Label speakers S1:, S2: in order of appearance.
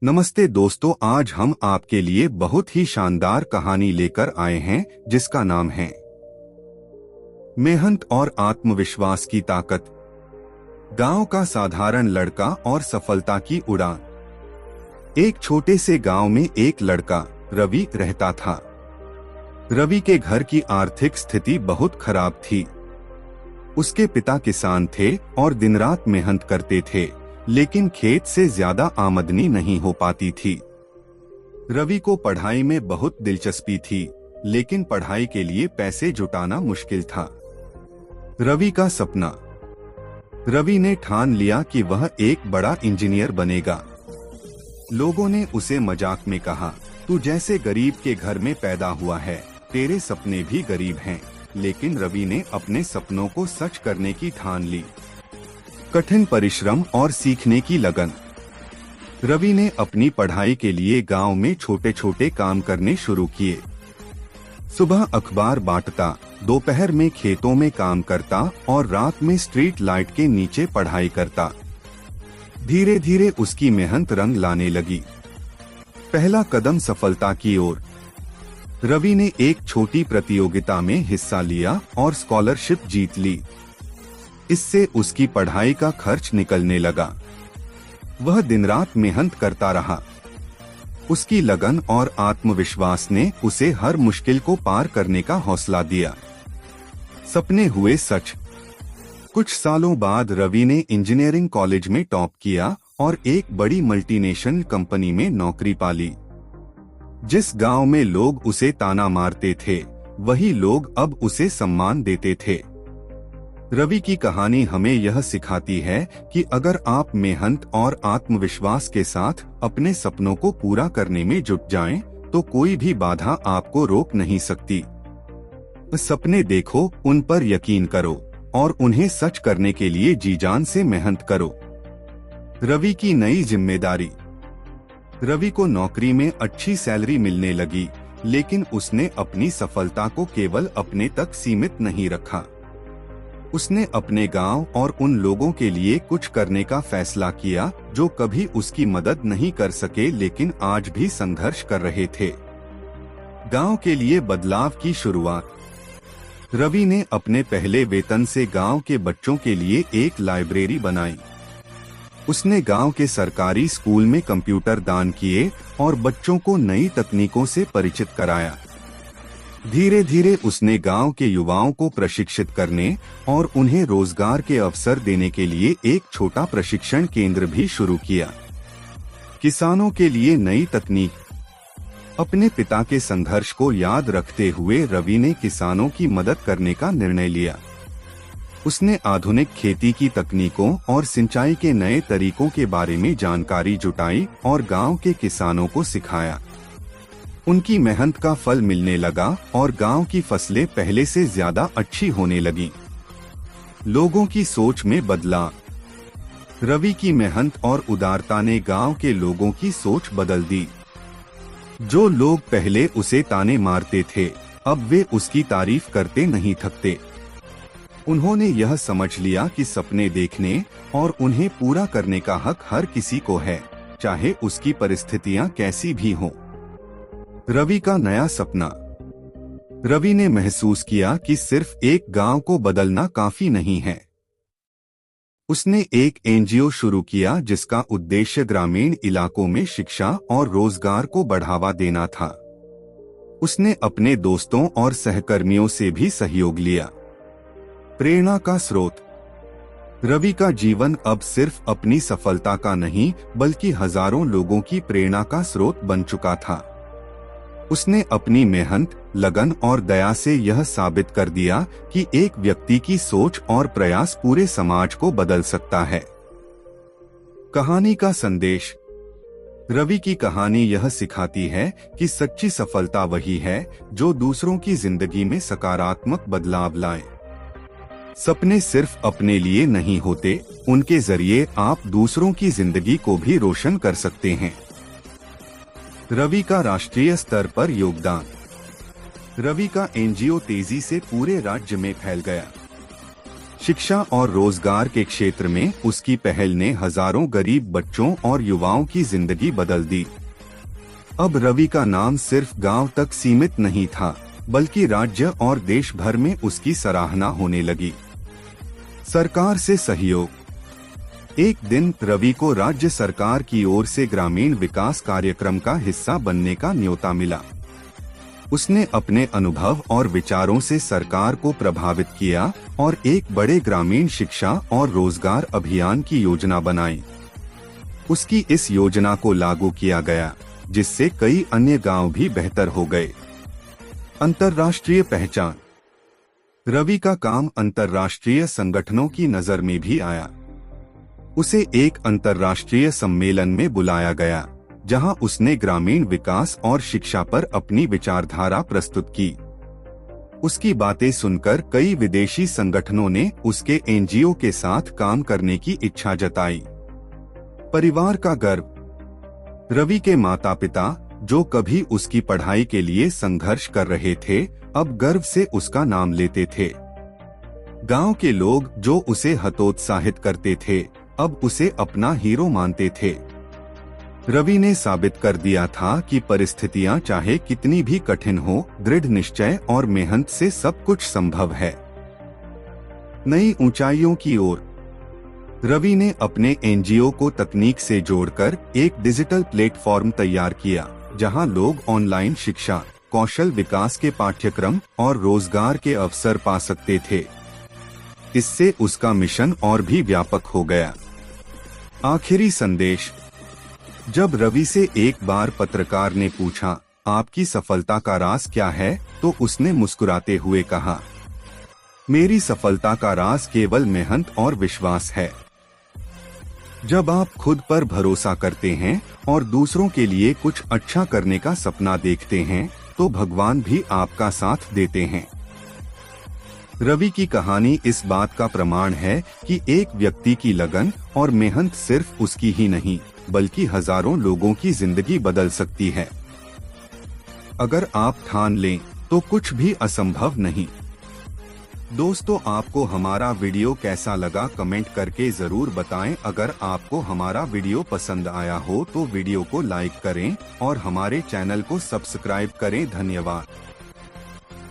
S1: नमस्ते दोस्तों, आज हम आपके लिए बहुत ही शानदार कहानी लेकर आए हैं जिसका नाम है मेहनत और आत्मविश्वास की ताकत। गांव का साधारण लड़का और सफलता की उड़ान। एक छोटे से गांव में एक लड़का रवि रहता था। रवि के घर की आर्थिक स्थिति बहुत खराब थी। उसके पिता किसान थे और दिन रात मेहनत करते थे, लेकिन खेत से ज्यादा आमदनी नहीं हो पाती थी। रवि को पढ़ाई में बहुत दिलचस्पी थी, लेकिन पढ़ाई के लिए पैसे जुटाना मुश्किल था। रवि का सपना। रवि ने ठान लिया कि वह एक बड़ा इंजीनियर बनेगा। लोगों ने उसे मजाक में कहा, तू जैसे गरीब के घर में पैदा हुआ है, तेरे सपने भी गरीब हैं। लेकिन रवि ने अपने सपनों को सच करने की ठान ली। कठिन परिश्रम और सीखने की लगन। रवि ने अपनी पढ़ाई के लिए गांव में छोटे छोटे काम करने शुरू किए। सुबह अखबार बांटता, दोपहर में खेतों में काम करता और रात में स्ट्रीट लाइट के नीचे पढ़ाई करता। धीरे धीरे उसकी मेहनत रंग लाने लगी। पहला कदम सफलता की ओर। रवि ने एक छोटी प्रतियोगिता में हिस्सा लिया और स्कॉलरशिप जीत ली। इससे उसकी पढ़ाई का खर्च निकलने लगा। वह दिन रात मेहनत करता रहा। उसकी लगन और आत्मविश्वास ने उसे हर मुश्किल को पार करने का हौसला दिया। सपने हुए सच। कुछ सालों बाद रवि ने इंजीनियरिंग कॉलेज में टॉप किया और एक बड़ी मल्टीनेशनल कंपनी में नौकरी पा ली। जिस गांव में लोग उसे ताना मारते थे, वही लोग अब उसे सम्मान देते थे। रवि की कहानी हमें यह सिखाती है कि अगर आप मेहनत और आत्मविश्वास के साथ अपने सपनों को पूरा करने में जुट जाएं, तो कोई भी बाधा आपको रोक नहीं सकती। सपने देखो, उन पर यकीन करो और उन्हें सच करने के लिए जी जान से मेहनत करो। रवि की नई जिम्मेदारी। रवि को नौकरी में अच्छी सैलरी मिलने लगी, लेकिन उसने अपनी सफलता को केवल अपने तक सीमित नहीं रखा। उसने अपने गांव और उन लोगों के लिए कुछ करने का फैसला किया जो कभी उसकी मदद नहीं कर सके, लेकिन आज भी संघर्ष कर रहे थे। गांव के लिए बदलाव की शुरुआत। रवि ने अपने पहले वेतन से गांव के बच्चों के लिए एक लाइब्रेरी बनाई। उसने गांव के सरकारी स्कूल में कंप्यूटर दान किए और बच्चों को नई तकनीकों से परिचित कराया। धीरे धीरे उसने गांव के युवाओं को प्रशिक्षित करने और उन्हें रोजगार के अवसर देने के लिए एक छोटा प्रशिक्षण केंद्र भी शुरू किया। किसानों के लिए नई तकनीक। अपने पिता के संघर्ष को याद रखते हुए रवि ने किसानों की मदद करने का निर्णय लिया। उसने आधुनिक खेती की तकनीकों और सिंचाई के नए तरीकों के बारे में जानकारी जुटाई और गांव के किसानों को सिखाया। उनकी मेहनत का फल मिलने लगा और गांव की फसलें पहले से ज्यादा अच्छी होने लगीं। लोगों की सोच में बदलाव। रवि की मेहनत और उदारता ने गांव के लोगों की सोच बदल दी। जो लोग पहले उसे ताने मारते थे, अब वे उसकी तारीफ करते नहीं थकते। उन्होंने यह समझ लिया कि सपने देखने और उन्हें पूरा करने का हक हर किसी को है, चाहे उसकी परिस्थितियां कैसी भी हों। रवि का नया सपना। रवि ने महसूस किया कि सिर्फ एक गांव को बदलना काफी नहीं है। उसने एक एनजीओ शुरू किया जिसका उद्देश्य ग्रामीण इलाकों में शिक्षा और रोजगार को बढ़ावा देना था। उसने अपने दोस्तों और सहकर्मियों से भी सहयोग लिया। प्रेरणा का स्रोत। रवि का जीवन अब सिर्फ अपनी सफलता का नहीं, बल्कि हजारों लोगों की प्रेरणा का स्रोत बन चुका था। उसने अपनी मेहनत, लगन और दया से यह साबित कर दिया कि एक व्यक्ति की सोच और प्रयास पूरे समाज को बदल सकता है। कहानी का संदेश। रवि की कहानी यह सिखाती है कि सच्ची सफलता वही है जो दूसरों की जिंदगी में सकारात्मक बदलाव लाए। सपने सिर्फ अपने लिए नहीं होते, उनके जरिए आप दूसरों की जिंदगी को भी रोशन कर सकते हैं। रवि का राष्ट्रीय स्तर पर योगदान। रवि का एनजीओ तेजी से पूरे राज्य में फैल गया। शिक्षा और रोजगार के क्षेत्र में उसकी पहल ने हजारों गरीब बच्चों और युवाओं की जिंदगी बदल दी। अब रवि का नाम सिर्फ गांव तक सीमित नहीं था, बल्कि राज्य और देश भर में उसकी सराहना होने लगी। सरकार से सहयोग। एक दिन रवि को राज्य सरकार की ओर से ग्रामीण विकास कार्यक्रम का हिस्सा बनने का न्योता मिला। उसने अपने अनुभव और विचारों से सरकार को प्रभावित किया और एक बड़े ग्रामीण शिक्षा और रोजगार अभियान की योजना बनाई। उसकी इस योजना को लागू किया गया, जिससे कई अन्य गांव भी बेहतर हो गए। अंतर्राष्ट्रीय पहचान। रवि का काम अंतर्राष्ट्रीय संगठनों की नजर में भी आया। उसे एक अंतर्राष्ट्रीय सम्मेलन में बुलाया गया, जहां उसने ग्रामीण विकास और शिक्षा पर अपनी विचारधारा प्रस्तुत की। उसकी बातें सुनकर कई विदेशी संगठनों ने उसके एनजीओ के साथ काम करने की इच्छा जताई। परिवार का गर्व। रवि के माता पिता, जो कभी उसकी पढ़ाई के लिए संघर्ष कर रहे थे, अब गर्व से उसका नाम लेते थे। गांव के लोग, जो उसे हतोत्साहित करते थे, अब उसे अपना हीरो मानते थे। रवि ने साबित कर दिया था कि परिस्थितियां चाहे कितनी भी कठिन हो, दृढ़ निश्चय और मेहनत से सब कुछ संभव है। नई ऊंचाइयों की ओर। रवि ने अपने एनजीओ को तकनीक से जोड़कर एक डिजिटल प्लेटफॉर्म तैयार किया, जहां लोग ऑनलाइन शिक्षा, कौशल विकास के पाठ्यक्रम और रोजगार के अवसर पा सकते थे। इससे उसका मिशन और भी व्यापक हो गया। आखिरी संदेश। जब रवि से एक बार पत्रकार ने पूछा, आपकी सफलता का राज क्या है, तो उसने मुस्कुराते हुए कहा, मेरी सफलता का राज केवल मेहनत और विश्वास है। जब आप खुद पर भरोसा करते हैं और दूसरों के लिए कुछ अच्छा करने का सपना देखते हैं, तो भगवान भी आपका साथ देते हैं। रवि की कहानी इस बात का प्रमाण है कि एक व्यक्ति की लगन और मेहनत सिर्फ उसकी ही नहीं, बल्कि हजारों लोगों की जिंदगी बदल सकती है। अगर आप ठान लें, तो कुछ भी असंभव नहीं। दोस्तों, आपको हमारा वीडियो कैसा लगा कमेंट करके जरूर बताएं। अगर आपको हमारा वीडियो पसंद आया हो तो वीडियो को लाइक करें और हमारे चैनल को सब्सक्राइब करें। धन्यवाद।